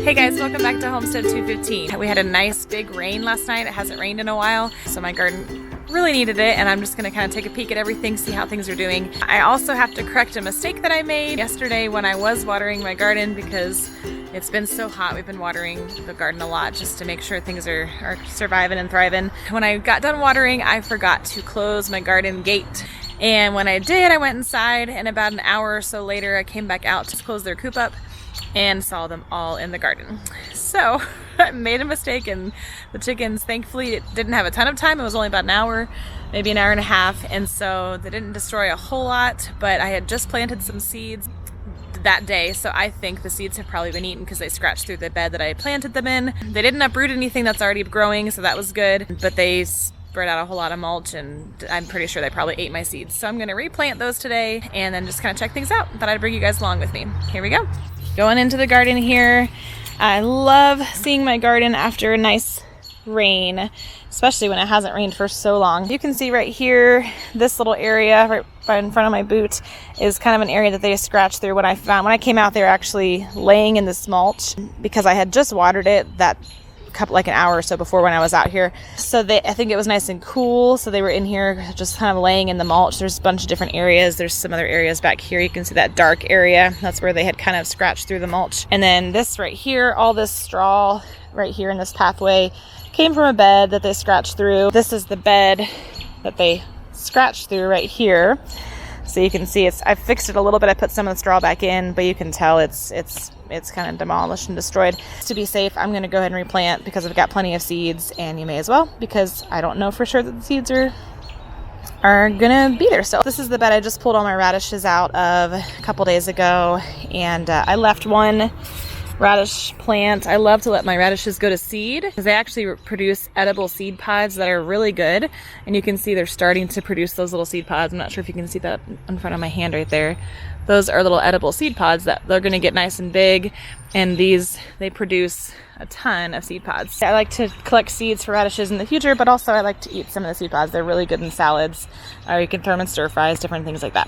Hey guys, welcome back to Homestead 215. We had a nice big rain last night. It hasn't rained in a while, so my garden really needed it, and I'm just gonna kind of take a peek at everything, see how things are doing. I also have to correct a mistake that I made yesterday when I was watering my garden because it's been so hot. We've been watering the garden a lot just to make sure things are surviving and thriving. When I got done watering, I forgot to close my garden gate. And when I did, I went inside, and about an hour or so later, I came back out to close their coop up and saw them all in the garden. So I made a mistake, and the chickens, thankfully, didn't have a ton of time. It was only about an hour, maybe an hour and a half, and so they didn't destroy a whole lot, but I had just planted some seeds that day, so I think the seeds have probably been eaten because they scratched through the bed that I planted them in. They didn't uproot anything that's already growing, so that was good, but they spread out a whole lot of mulch, and I'm pretty sure they probably ate my seeds. So I'm gonna replant those today and then just kind of check things out. Thought I'd bring you guys along with me. Here we go. Going into the garden here. I love seeing my garden after a nice rain, especially when it hasn't rained for so long. You can see right here, this little area right in front of my boot is kind of an area that they scratched through. When I came out, they were actually laying in this mulch because I had just watered it like an hour or so before when I was out here. So I think it was nice and cool. So they were in here just kind of laying in the mulch. There's a bunch of different areas. There's some other areas back here. You can see that dark area. That's where they had kind of scratched through the mulch. And then this right here, all this straw right here in this pathway came from a bed that they scratched through. This is the bed that they scratched through right here. So you can see I fixed it a little bit. I put some of the straw back in, but you can tell it's kind of demolished and destroyed. To be safe, I'm going to go ahead and replant because I've got plenty of seeds, and you may as well, because I don't know for sure that the seeds are going to be there still. This is the bed I just pulled all my radishes out of a couple days ago, and I left one radish plant. I love to let my radishes go to seed because they actually produce edible seed pods that are really good, and you can see they're starting to produce those little seed pods. I'm not sure if you can see that in front of my hand right there. Those are little edible seed pods that they're going to get nice and big, and they produce a ton of seed pods. I like to collect seeds for radishes in the future, but also I like to eat some of the seed pods. They're really good in salads, or you can throw them in stir fries, different things like that.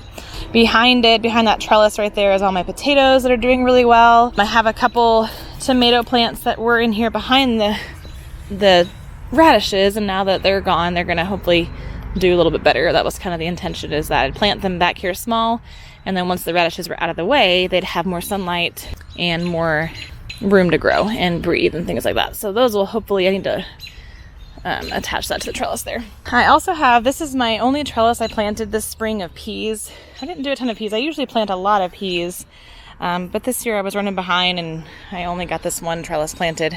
Behind that trellis right there is all my potatoes that are doing really well. I have a couple tomato plants that were in here behind the radishes, and now that they're gone, they're going to hopefully do a little bit better. That was kind of the intention, is that I'd plant them back here small, and then once the radishes were out of the way, they'd have more sunlight and more room to grow and breathe and things like that. So those will hopefully, I need to attach that to the trellis there. I also have, this is my only trellis I planted this spring of peas. I didn't do a ton of peas. I usually plant a lot of peas, but this year I was running behind and I only got this one trellis planted.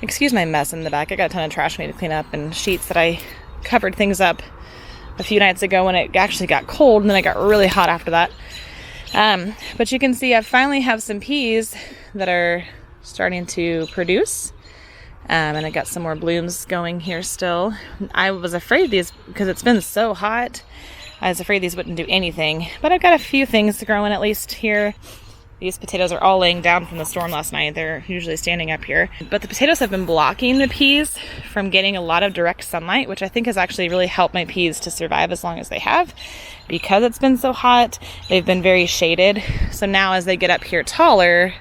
Excuse my mess in the back. I got a ton of trash I need to clean up, and sheets that I covered things up a few nights ago when it actually got cold, and then it got really hot after that. But you can see I finally have some peas that are starting to produce, and I got some more blooms going here still. I was afraid because it's been so hot, I was afraid these wouldn't do anything, but I've got a few things growing at least here. These potatoes are all laying down from the storm last night. They're usually standing up here. But the potatoes have been blocking the peas from getting a lot of direct sunlight, which I think has actually really helped my peas to survive as long as they have. Because it's been so hot, they've been very shaded. So now as they get up here taller,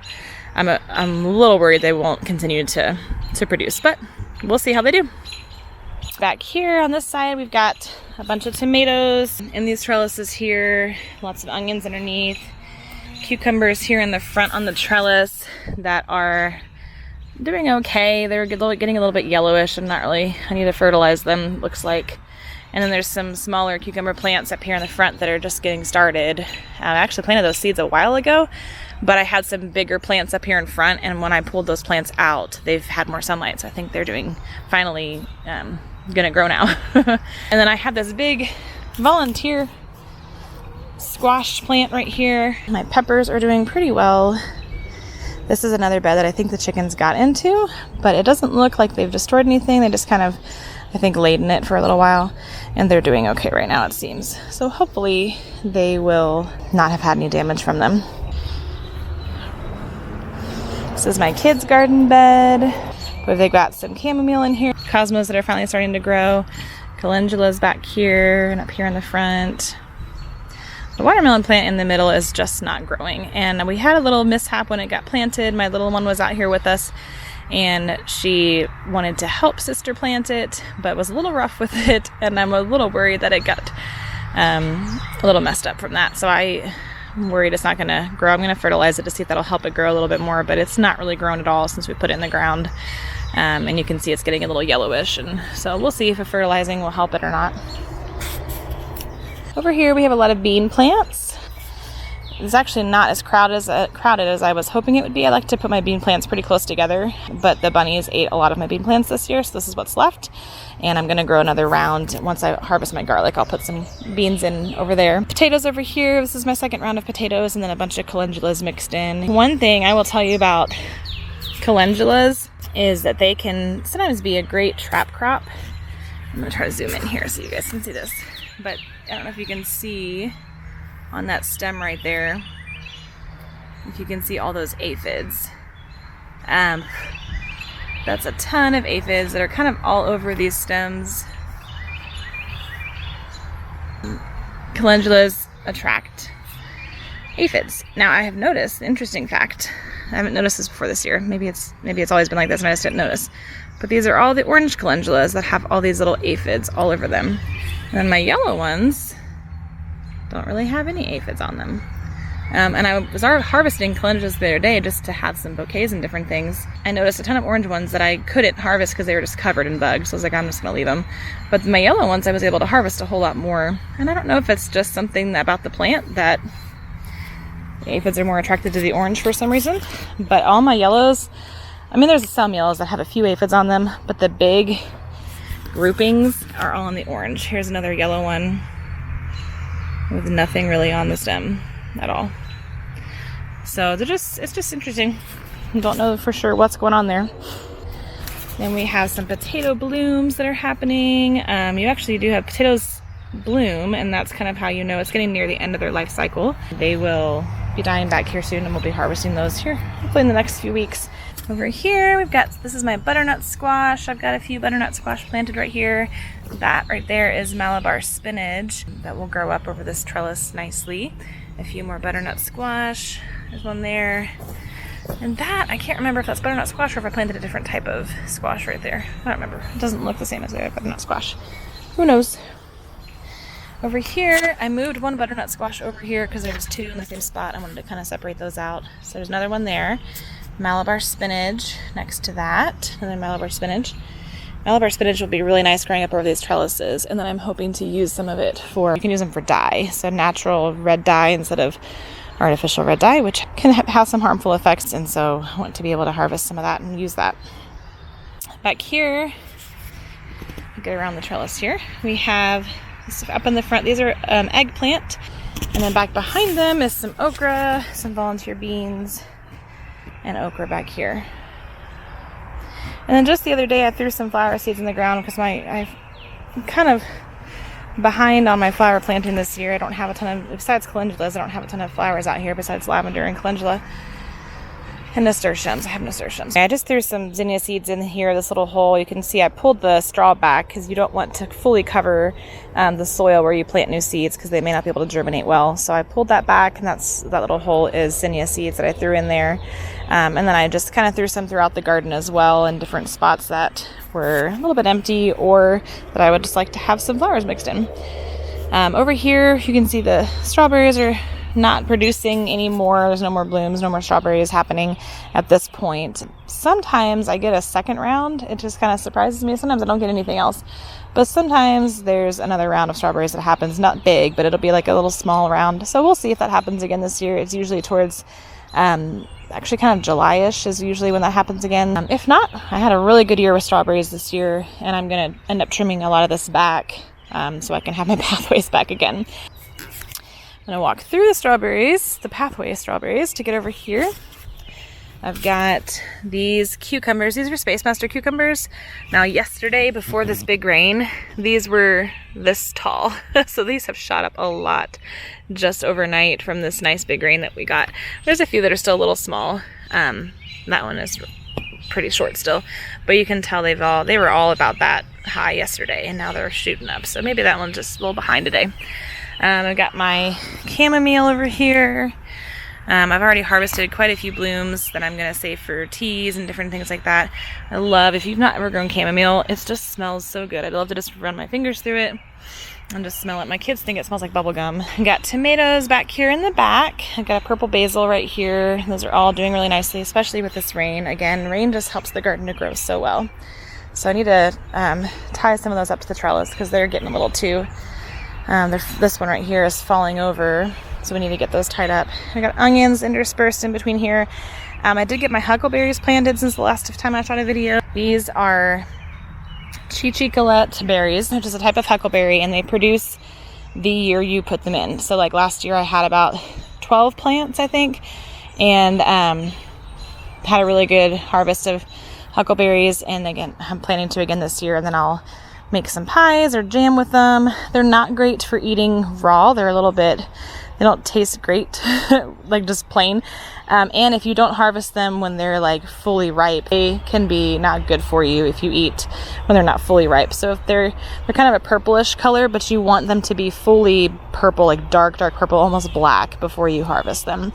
I'm a little worried they won't continue to produce, but we'll see how they do. Back here on this side, we've got a bunch of tomatoes in these trellises here, lots of onions underneath. Cucumbers here in the front on the trellis that are doing okay. They're getting a little bit yellowish. I need to fertilize them, looks like. And then there's some smaller cucumber plants up here in the front that are just getting started. I actually planted those seeds a while ago, but I had some bigger plants up here in front, and when I pulled those plants out, they've had more sunlight, so I think they're finally gonna grow now. And then I have this big volunteer squash plant right here. My peppers are doing pretty well. This is another bed that I think the chickens got into, but it doesn't look like they've destroyed anything. They just kind of, I think, laid in it for a little while, and they're doing okay right now, it seems. So hopefully they will not have had any damage from them. This is my kids' garden bed, where they've got some chamomile in here. Cosmos that are finally starting to grow. Calendula's back here and up here in the front. The watermelon plant in the middle is just not growing, and we had a little mishap when it got planted. My little one was out here with us, and she wanted to help sister plant it, but was a little rough with it, and I'm a little worried that it got a little messed up from that. So I'm worried it's not going to grow. I'm going to fertilize it to see if that'll help it grow a little bit more, but it's not really grown at all since we put it in the ground. And you can see it's getting a little yellowish, and so we'll see if fertilizing will help it or not. Over here we have a lot of bean plants. It's actually not as crowded as I was hoping it would be. I like to put my bean plants pretty close together, but the bunnies ate a lot of my bean plants this year, so this is what's left. And I'm going to grow another round. Once I harvest my garlic, I'll put some beans in over there. Potatoes over here. This is my second round of potatoes, and then a bunch of calendulas mixed in. One thing I will tell you about calendulas is that they can sometimes be a great trap crop. I'm going to try to zoom in here so you guys can see this. But I don't know if you can see on that stem right there, if you can see all those aphids. That's a ton of aphids that are kind of all over these stems. Calendulas attract aphids. Now I have noticed, interesting fact, I haven't noticed this before this year. Maybe it's always been like this and I just didn't notice. But these are all the orange calendulas that have all these little aphids all over them. And then my yellow ones don't really have any aphids on them. And I was harvesting calendulas the other day just to have some bouquets and different things. I noticed a ton of orange ones that I couldn't harvest because they were just covered in bugs. So I was like, I'm just going to leave them. But my yellow ones I was able to harvest a whole lot more. And I don't know if it's just something about the plant that the aphids are more attracted to the orange for some reason. But all my yellows, I mean, there's some yellows that have a few aphids on them, but the big groupings are all on the orange. Here's another yellow one with nothing really on the stem at all. So it's just interesting. Don't know for sure what's going on there. Then we have some potato blooms that are happening. You actually do have potatoes bloom, and that's kind of how you know it's getting near the end of their life cycle. They will be dying back here soon, and we'll be harvesting those here hopefully in the next few weeks. Over here we've got, this is my butternut squash. I've got a few butternut squash planted right here. That right there is Malabar spinach that will grow up over this trellis nicely. A few more butternut squash. There's one there. And that, I can't remember if that's butternut squash or if I planted a different type of squash right there. I don't remember. It doesn't look the same as a butternut squash. Who knows? Over here, I moved one butternut squash over here because there was two in the same spot. I wanted to kind of separate those out. So there's another one there. Malabar spinach next to that. And then Malabar spinach. Malabar spinach will be really nice growing up over these trellises. And then I'm hoping to use some of it for, you can use them for dye. So natural red dye instead of artificial red dye, which can have some harmful effects. And so I want to be able to harvest some of that and use that. Back here, get around the trellis here, we have up in the front, these are eggplant. And then back behind them is some okra, some volunteer beans, and okra back here. And then just the other day I threw some flower seeds in the ground because I'm kind of behind on my flower planting this year. I don't have a ton of, besides calendulas, I don't have a ton of flowers out here besides lavender and calendula and nasturtiums. I have nasturtiums. I just threw some zinnia seeds in here, this little hole. You can see I pulled the straw back because you don't want to fully cover the soil where you plant new seeds because they may not be able to germinate well. So I pulled that back, and that little hole is zinnia seeds that I threw in there. And then I just kind of threw some throughout the garden as well in different spots that were a little bit empty or that I would just like to have some flowers mixed in. Over here you can see the strawberries are not producing anymore. There's no more blooms, no more strawberries happening at this point. Sometimes I get a second round. It just kind of surprises me. Sometimes I don't get anything else. But sometimes there's another round of strawberries that happens. Not big, but it'll be like a little small round. So we'll see if that happens again this year. It's usually towards actually kind of July-ish is usually when that happens again. If not, I had a really good year with strawberries this year, and I'm going to end up trimming a lot of this back so I can have my pathways back again. I'm going to walk through the pathway strawberries to get over here. I've got these cucumbers. These are Space Master cucumbers. Now yesterday, before this big rain, these were this tall. So these have shot up a lot just overnight from this nice big rain that we got. There's a few that are still a little small. That one is pretty short still, but you can tell they were all about that high yesterday, and now they're shooting up. So maybe that one's just a little behind today. I've got my chamomile over here. I've already harvested quite a few blooms that I'm going to save for teas and different things like that. I love, if you've not ever grown chamomile, it just smells so good. I'd love to just run my fingers through it and just smell it. My kids think it smells like bubble gum. I got tomatoes back here in the back. I got a purple basil right here. Those are all doing really nicely, especially with this rain. Again, rain just helps the garden to grow so well. So I need to tie some of those up to the trellis because they're getting a little too, this one right here is falling over. So we need to get those tied up. I got onions interspersed in between here. I did get my huckleberries planted since the last time I shot a video. These are Chichicolette berries, which is a type of huckleberry, and they produce the year you put them in. So like last year I had about 12 plants, I think, and had a really good harvest of huckleberries. And again, I'm planning to again this year, and then I'll make some pies or jam with them. They're not great for eating raw. They're a little bit, they don't taste great, like just plain. And if you don't harvest them when they're like fully ripe, they can be not good for you if you eat when they're not fully ripe. So if they're kind of a purplish color, but you want them to be fully purple, like dark purple, almost black before you harvest them.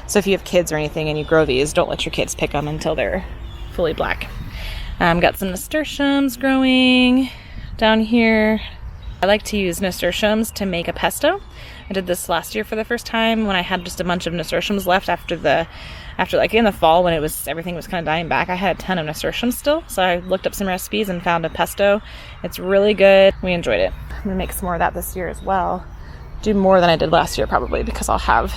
So if you have kids or anything and you grow these, don't let your kids pick them until they're fully black. Got some nasturtiums growing down here. I like to use nasturtiums to make a pesto. I did this last year for the first time when I had just a bunch of nasturtiums left after like in the fall when everything was kind of dying back. I had a ton of nasturtiums still, so I looked up some recipes and found a pesto. It's really good. We enjoyed it. I'm gonna make some more of that this year as well. Do more than I did last year probably, because I'll have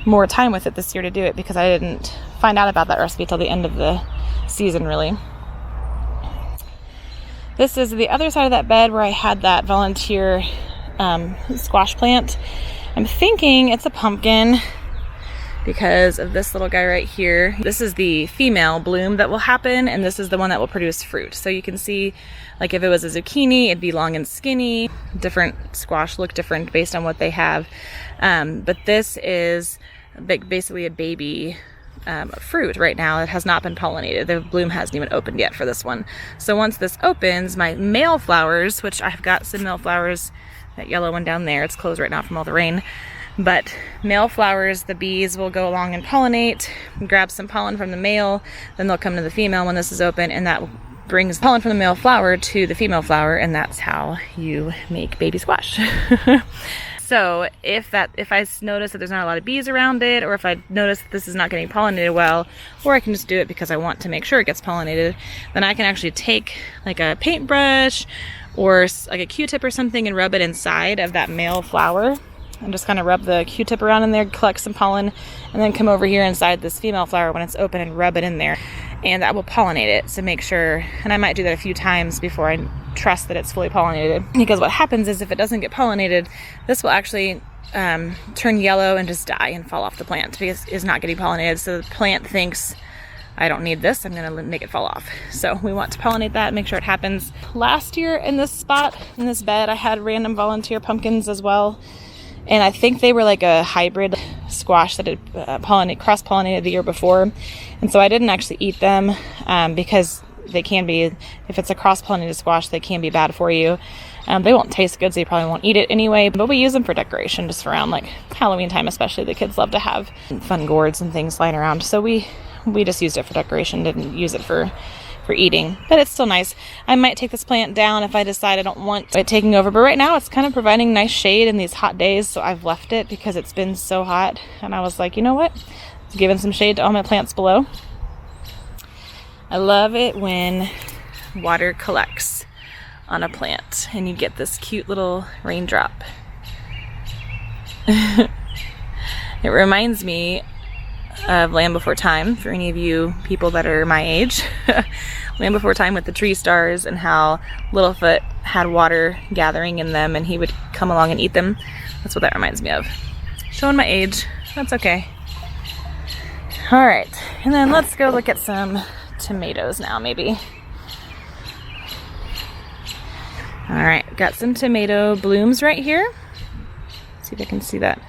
more time with it this year to do it, because I didn't find out about that recipe till the end of the season really. This is the other side of that bed where I had that volunteer squash plant. I'm thinking it's a pumpkin because of this little guy right here. This is the female bloom that will happen, and this is the one that will produce fruit. So you can see, like if it was a zucchini, it'd be long and skinny. Different squash look different based on what they have. But this is basically a baby fruit right now. It has not been pollinated. The bloom hasn't even opened yet for this one. So once this opens, my male flowers, which I've got some male flowers, that yellow one down there, it's closed right now from all the rain, but male flowers, the bees will go along and pollinate, grab some pollen from the male, then they'll come to the female when this is open, and that brings pollen from the male flower to the female flower, and that's how you make baby squash. So if I notice that there's not a lot of bees around it, or if I notice that this is not getting pollinated well, or I can just do it because I want to make sure it gets pollinated, then I can actually take like a paintbrush or like a Q-tip or something and rub it inside of that male flower, and just kind of rub the Q-tip around in there, collect some pollen, and then come over here inside this female flower when it's open and rub it in there, and that will pollinate it. So make sure, and I might do that a few times before I trust that it's fully pollinated, because what happens is if it doesn't get pollinated, this will actually turn yellow and just die and fall off the plant because it's not getting pollinated. So the plant thinks, I don't need this, I'm gonna make it fall off. So we want to pollinate that, make sure it happens. Last year in this spot, in this bed, I had random volunteer pumpkins as well. And I think they were like a hybrid squash that had cross-pollinated the year before. And so I didn't actually eat them because they can be, if it's a cross-pollinated squash, they can be bad for you. They won't taste good, so you probably won't eat it anyway, but we use them for decoration just around like Halloween time especially. The kids love to have fun gourds and things lying around. So we just used it for decoration, didn't use it for eating, but it's still nice. I might take this plant down if I decide I don't want it taking over, but right now it's kind of providing nice shade in these hot days, so I've left it because it's been so hot, and I was like, you know what, it's giving some shade to all my plants below. I love it when water collects on a plant and you get this cute little raindrop. It reminds me of Land Before Time, for any of you people that are my age. Land Before Time with the tree stars, and how Littlefoot had water gathering in them and he would come along and eat them. That's what that reminds me of. Showing my age, that's okay. All right, and then let's go look at some tomatoes now, maybe. All right, got some tomato blooms right here. Let's see if I can see that.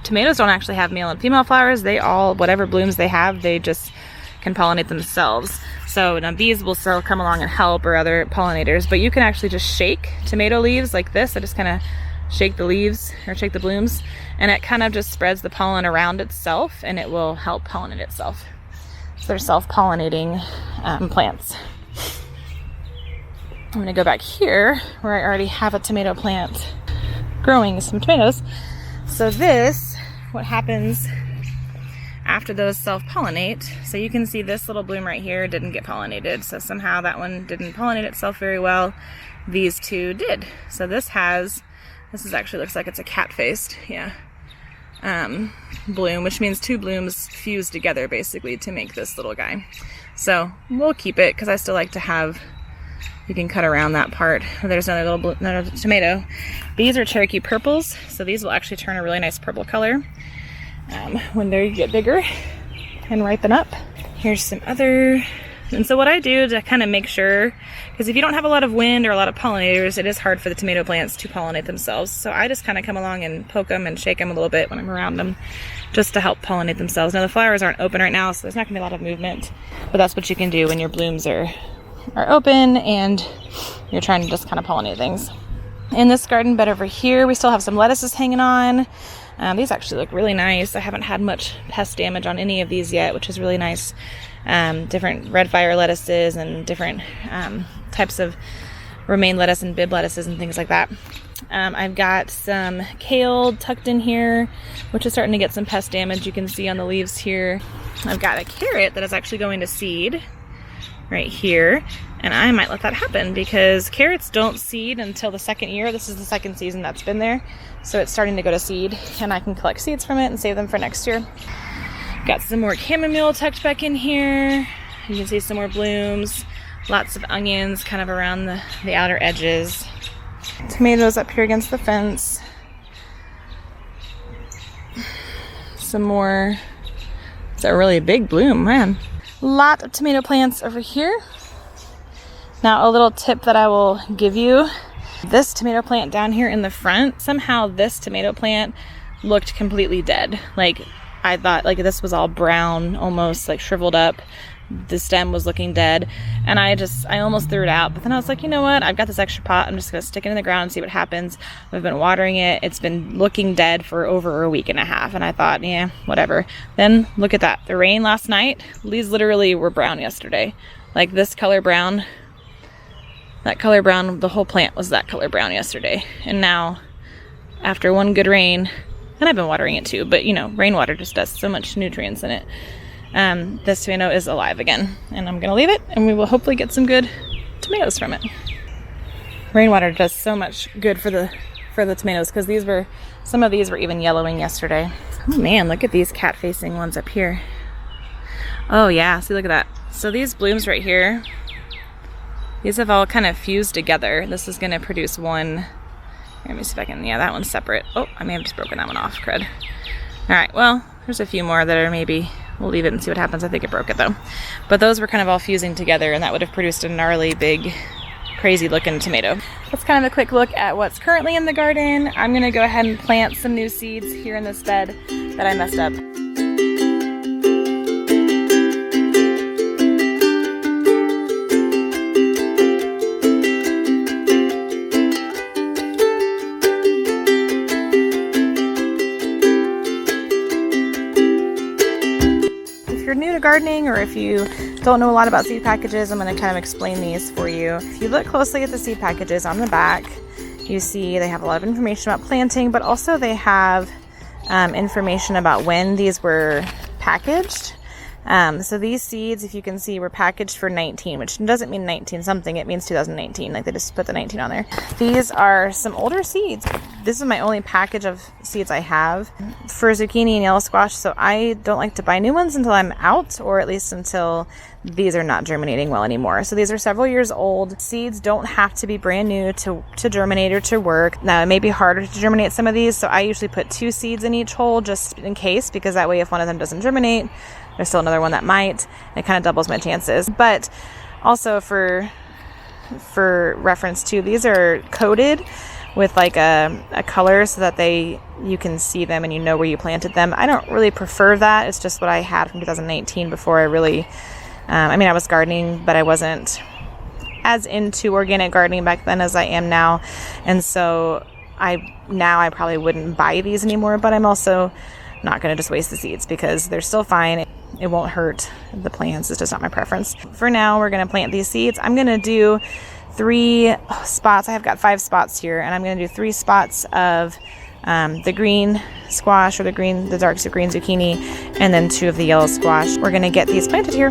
Tomatoes don't actually have male and female flowers. They all, whatever blooms they have, they just can pollinate themselves. So now bees will still come along and help, or other pollinators, but you can actually just shake tomato leaves like this. I just kind of shake the leaves or shake the blooms, and it kind of just spreads the pollen around itself and it will help pollinate itself. So they're self-pollinating plants. I'm gonna go back here where I already have a tomato plant growing some tomatoes. So this, what happens after those self-pollinate, so you can see this little bloom right here didn't get pollinated. So somehow that one didn't pollinate itself very well. These two did. So this is actually looks like it's a cat-faced, bloom, which means two blooms fused together basically to make this little guy. So we'll keep it because I still like to have, you can cut around that part. There's another tomato. These are Cherokee purples, so these will actually turn a really nice purple color when they get bigger and ripen up. Here's some other, and so what I do to kind of make sure, because if you don't have a lot of wind or a lot of pollinators, it is hard for the tomato plants to pollinate themselves. So I just kind of come along and poke them and shake them a little bit when I'm around them, just to help pollinate themselves. Now the flowers aren't open right now, so there's not gonna be a lot of movement, but that's what you can do when your blooms are open and you're trying to just kind of pollinate things. In this garden bed over here, we still have some lettuces hanging on. These actually look really nice. I haven't had much pest damage on any of these yet, which is really nice. Different red fire lettuces and different types of romaine lettuce and bib lettuces and things like that. I've got some kale tucked in here, which is starting to get some pest damage. You can see on the leaves here. I've got a carrot that is actually going to seed right here, and I might let that happen because carrots don't seed until the second year. This is the second season that's been there, so it's starting to go to seed, and I can collect seeds from it and save them for next year. Got some more chamomile tucked back in here. You can see some more blooms, lots of onions kind of around the outer edges. Tomatoes up here against the fence. Some more. It's a really big bloom, man. Lot of tomato plants over here. Now a little tip that I will give you. This tomato plant down here in the front, somehow this tomato plant looked completely dead. Like I thought like this was all brown, almost like shriveled up. The stem was looking dead, and I almost threw it out, but then I was like, you know what, I've got this extra pot, I'm just gonna stick it in the ground and see what happens. I've been watering it. It's been looking dead for over a week and a half, and I thought, yeah, whatever. Then look at that, the rain last night, these literally were brown yesterday. Like this color brown, that color brown, the whole plant was that color brown yesterday. And now after one good rain, and I've been watering it too, but you know, rainwater just does so much nutrients in it. This tomato is alive again, and I'm gonna leave it, and we will hopefully get some good tomatoes from it. Rainwater does so much good for the tomatoes, because some of these were even yellowing yesterday. Oh man, look at these cat-facing ones up here. Oh yeah, see, look at that. So these blooms right here, these have all kind of fused together. This is gonna produce one. Let me see if I can, yeah, that one's separate. Oh, I may have just broken that one off, crud. All right, well, there's a few more that are maybe, we'll leave it and see what happens. I think it broke it though. But those were kind of all fusing together, and that would have produced a gnarly, big, crazy looking tomato. That's kind of a quick look at what's currently in the garden. I'm gonna go ahead and plant some new seeds here in this bed that I messed up. Gardening, or if you don't know a lot about seed packages, I'm going to kind of explain these for you. If you look closely at the seed packages on the back, you see they have a lot of information about planting, but also they have information about when these were packaged. So these seeds, if you can see, were packaged for 19, which doesn't mean 19 something, it means 2019, like they just put the 19 on there. These are some older seeds. This is my only package of seeds I have for zucchini and yellow squash, so I don't like to buy new ones until I'm out, or at least until these are not germinating well anymore. So these are several years old. Seeds don't have to be brand new to germinate or to work. Now it may be harder to germinate some of these, so I usually put 2 seeds in each hole just in case, because that way if one of them doesn't germinate, there's still another one that might. It kind of doubles my chances. But also for reference too, these are coated with like a color so that you can see them and you know where you planted them. I don't really prefer that. It's just what I had from 2019 before I really, I was gardening, but I wasn't as into organic gardening back then as I am now. And so I now I probably wouldn't buy these anymore, but I'm also not going to just waste the seeds because they're still fine. It won't hurt the plants. It's just not my preference. For now, we're going to plant these seeds. I'm going to do 3 spots. I have got 5 spots here, and I'm going to do 3 spots of the green squash, or the dark green zucchini, and then 2 of the yellow squash. We're going to get these planted here.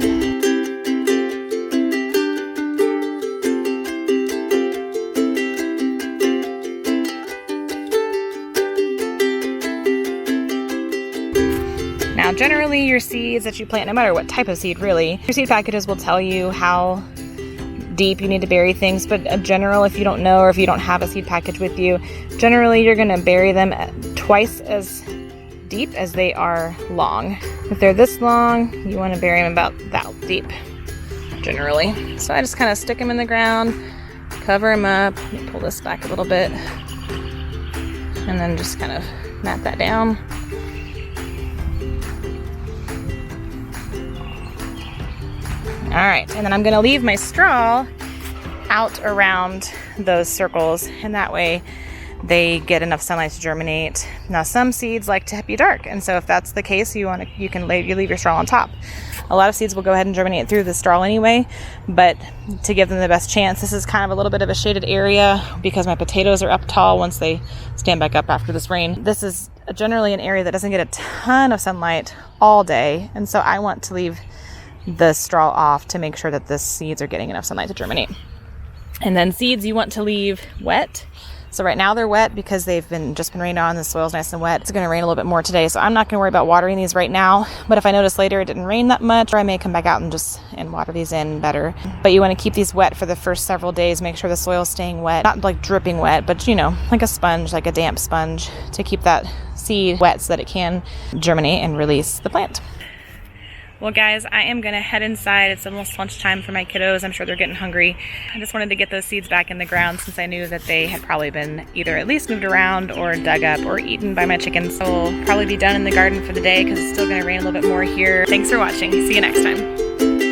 Now, generally your seeds that you plant, no matter what type of seed really, your seed packages will tell you how deep you need to bury things, but in general, if you don't know or if you don't have a seed package with you, generally you're going to bury them twice as deep as they are long. If they're this long, you want to bury them about that deep, generally. So I just kind of stick them in the ground, cover them up. Let me pull this back a little bit, and then just kind of mat that down. All right, and then I'm gonna leave my straw out around those circles, and that way they get enough sunlight to germinate. Now, some seeds like to be dark, and so if that's the case, you leave your straw on top. A lot of seeds will go ahead and germinate through the straw anyway, but to give them the best chance, this is kind of a little bit of a shaded area because my potatoes are up tall once they stand back up after this rain. This is generally an area that doesn't get a ton of sunlight all day, and so I want to leave the straw off to make sure that the seeds are getting enough sunlight to germinate. And then seeds you want to leave wet. So right now they're wet because they've just been rained on. The soil's nice and wet. It's going to rain a little bit more today, so I'm not going to worry about watering these right now. But if I notice later it didn't rain that much, or I may come back out and water these in better. But you want to keep these wet for the first several days. Make sure the soil's staying wet, not like dripping wet, but like a sponge, like a damp sponge, to keep that seed wet so that it can germinate and release the plant. Well, guys, I am going to head inside. It's almost lunchtime for my kiddos. I'm sure they're getting hungry. I just wanted to get those seeds back in the ground since I knew that they had probably been either at least moved around or dug up or eaten by my chickens. So we'll probably be done in the garden for the day because it's still going to rain a little bit more here. Thanks for watching. See you next time.